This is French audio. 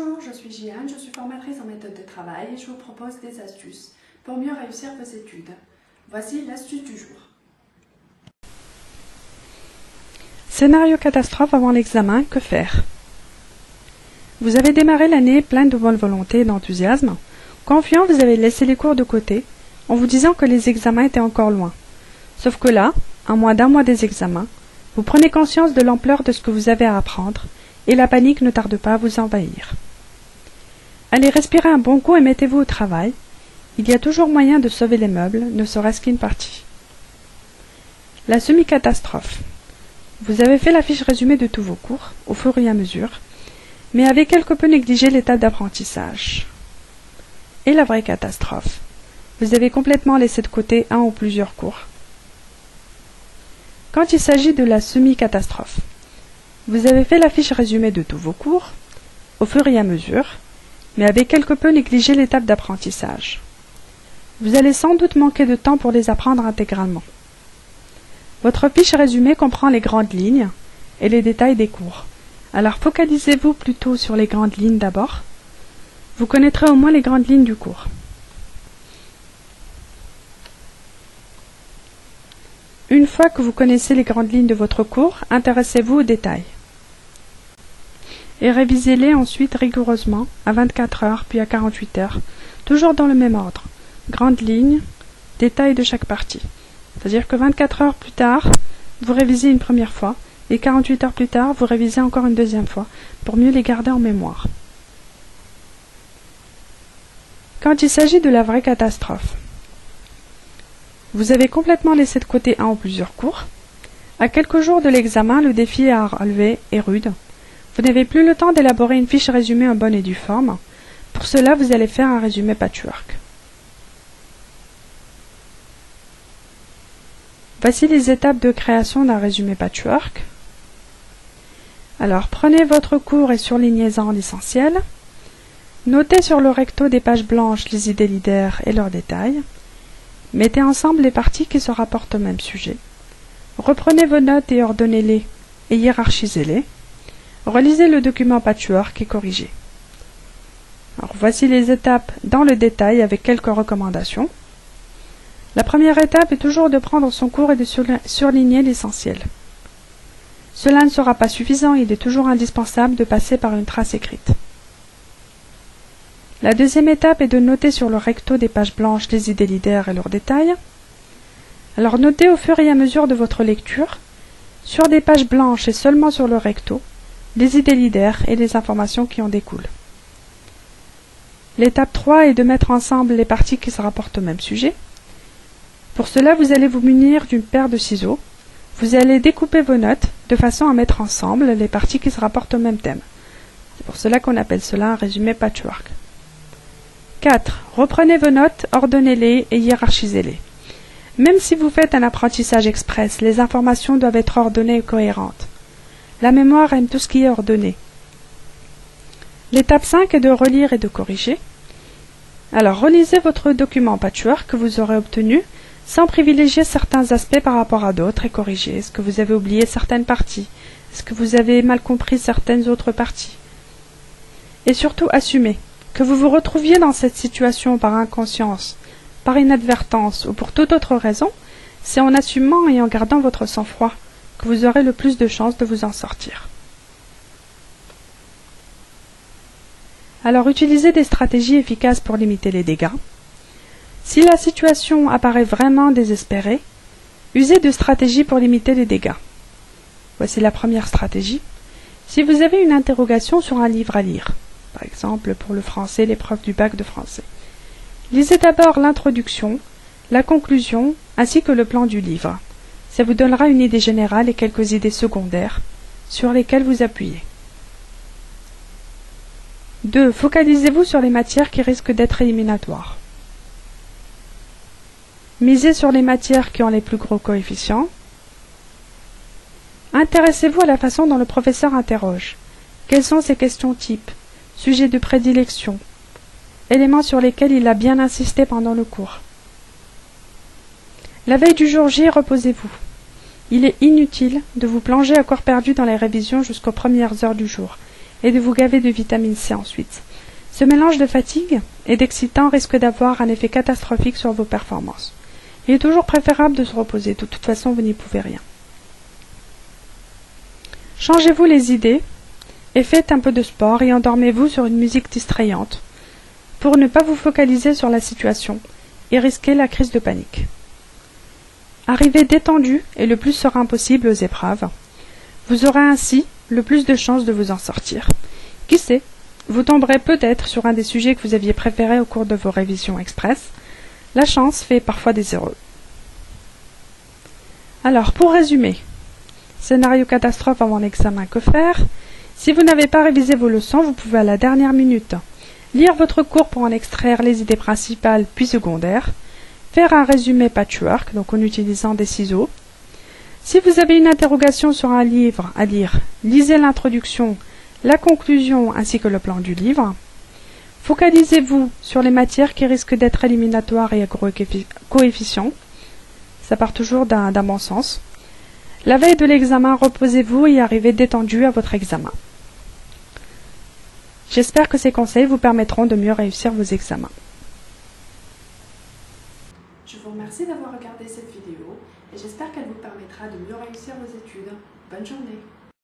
Bonjour, je suis Giane, je suis formatrice en méthode de travail et je vous propose des astuces pour mieux réussir vos études. Voici l'astuce du jour. Scénario catastrophe avant l'examen, que faire? Vous avez démarré l'année plein de bonne volonté et d'enthousiasme. Confiant, vous avez laissé les cours de côté en vous disant que les examens étaient encore loin. Sauf que là, à moins d'un mois des examens, vous prenez conscience de l'ampleur de ce que vous avez à apprendre et la panique ne tarde pas à vous envahir. Allez respirer un bon coup et mettez-vous au travail. Il y a toujours moyen de sauver les meubles, ne serait-ce qu'une partie. La semi-catastrophe. Vous avez fait la fiche résumée de tous vos cours, au fur et à mesure, mais avez quelque peu négligé l'étape d'apprentissage. Et la vraie catastrophe. Vous avez complètement laissé de côté un ou plusieurs cours. Quand il s'agit de la semi-catastrophe, vous avez fait la fiche résumée de tous vos cours, au fur et à mesure, mais avez quelque peu négligé l'étape d'apprentissage. Vous allez sans doute manquer de temps pour les apprendre intégralement. Votre fiche résumée comprend les grandes lignes et les détails des cours. Alors focalisez-vous plutôt sur les grandes lignes d'abord. Vous connaîtrez au moins les grandes lignes du cours. Une fois que vous connaissez les grandes lignes de votre cours, intéressez-vous aux détails. Et révisez-les ensuite rigoureusement à 24 heures puis à 48 heures, toujours dans le même ordre. Grandes lignes, détails de chaque partie. C'est-à-dire que 24 heures plus tard, vous révisez une première fois, et 48 heures plus tard, vous révisez encore une deuxième fois, pour mieux les garder en mémoire. Quand il s'agit de la vraie catastrophe, vous avez complètement laissé de côté un ou plusieurs cours. À quelques jours de l'examen, le défi à relever est rude. Vous n'avez plus le temps d'élaborer une fiche résumée en bonne et due forme. Pour cela, vous allez faire un résumé patchwork. Voici les étapes de création d'un résumé patchwork. Alors, prenez votre cours et surlignez-en l'essentiel. Notez sur le recto des pages blanches les idées leaders et leurs détails. Mettez ensemble les parties qui se rapportent au même sujet. Reprenez vos notes et ordonnez-les et hiérarchisez-les. Relisez le document patchwork et corrigez. Alors, voici les étapes dans le détail avec quelques recommandations. La première étape est toujours de prendre son cours et de surligner l'essentiel. Cela ne sera pas suffisant, il est toujours indispensable de passer par une trace écrite. La deuxième étape est de noter sur le recto des pages blanches les idées leaders et leurs détails. Alors notez au fur et à mesure de votre lecture, sur des pages blanches et seulement sur le recto, les idées leaders et les informations qui en découlent. L'étape 3 est de mettre ensemble les parties qui se rapportent au même sujet. Pour cela, vous allez vous munir d'une paire de ciseaux. Vous allez découper vos notes de façon à mettre ensemble les parties qui se rapportent au même thème. C'est pour cela qu'on appelle cela un résumé patchwork. 4. Reprenez vos notes, ordonnez-les et hiérarchisez-les. Même si vous faites un apprentissage express, les informations doivent être ordonnées et cohérentes. La mémoire aime tout ce qui est ordonné. L'étape 5 est de relire et de corriger. Alors, relisez votre document patchwork que vous aurez obtenu sans privilégier certains aspects par rapport à d'autres et corriger. Est-ce que vous avez oublié certaines parties? Est-ce que vous avez mal compris certaines autres parties? Et surtout, assumez. Que vous vous retrouviez dans cette situation par inconscience, par inadvertance ou pour toute autre raison, c'est en assumant et en gardant votre sang-froid que vous aurez le plus de chances de vous en sortir. Alors utilisez des stratégies efficaces pour limiter les dégâts. Si la situation apparaît vraiment désespérée, usez de stratégies pour limiter les dégâts. Voici la première stratégie. Si vous avez une interrogation sur un livre à lire, par exemple pour le français, l'épreuve du bac de français, lisez d'abord l'introduction, la conclusion ainsi que le plan du livre. Ça vous donnera une idée générale et quelques idées secondaires sur lesquelles vous appuyez. 2. Focalisez-vous sur les matières qui risquent d'être éliminatoires. Misez sur les matières qui ont les plus gros coefficients. Intéressez-vous à la façon dont le professeur interroge. Quelles sont ses questions types, sujets de prédilection, éléments sur lesquels il a bien insisté pendant le cours. La veille du jour J, reposez-vous. Il est inutile de vous plonger à corps perdu dans les révisions jusqu'aux premières heures du jour. et de vous gaver de vitamine C ensuite. Ce mélange de fatigue et d'excitant risque d'avoir un effet catastrophique sur vos performances. Il est toujours préférable de se reposer, de toute façon vous n'y pouvez rien. Changez-vous les idées et faites un peu de sport et endormez-vous sur une musique distrayante pour ne pas vous focaliser sur la situation et risquer la crise de panique. Arrivez détendu et le plus serein possible aux épreuves. Vous aurez ainsi le plus de chances de vous en sortir. Qui sait, vous tomberez peut-être sur un des sujets que vous aviez préférés au cours de vos révisions express. La chance fait parfois des heureux. Alors, pour résumer, scénario catastrophe avant l'examen, que faire? Si vous n'avez pas révisé vos leçons, vous pouvez à la dernière minute lire votre cours pour en extraire les idées principales puis secondaires, faire un résumé patchwork, donc en utilisant des ciseaux. Si vous avez une interrogation sur un livre à lire, lisez l'introduction, la conclusion ainsi que le plan du livre. Focalisez-vous sur les matières qui risquent d'être éliminatoires et à gros coefficients. Ça part toujours d'un bon sens. La veille de l'examen, reposez-vous et arrivez détendu à votre examen. J'espère que ces conseils vous permettront de mieux réussir vos examens. Je vous remercie d'avoir regardé cette vidéo et j'espère qu'elle vous permettra de mieux réussir vos études. Bonne journée!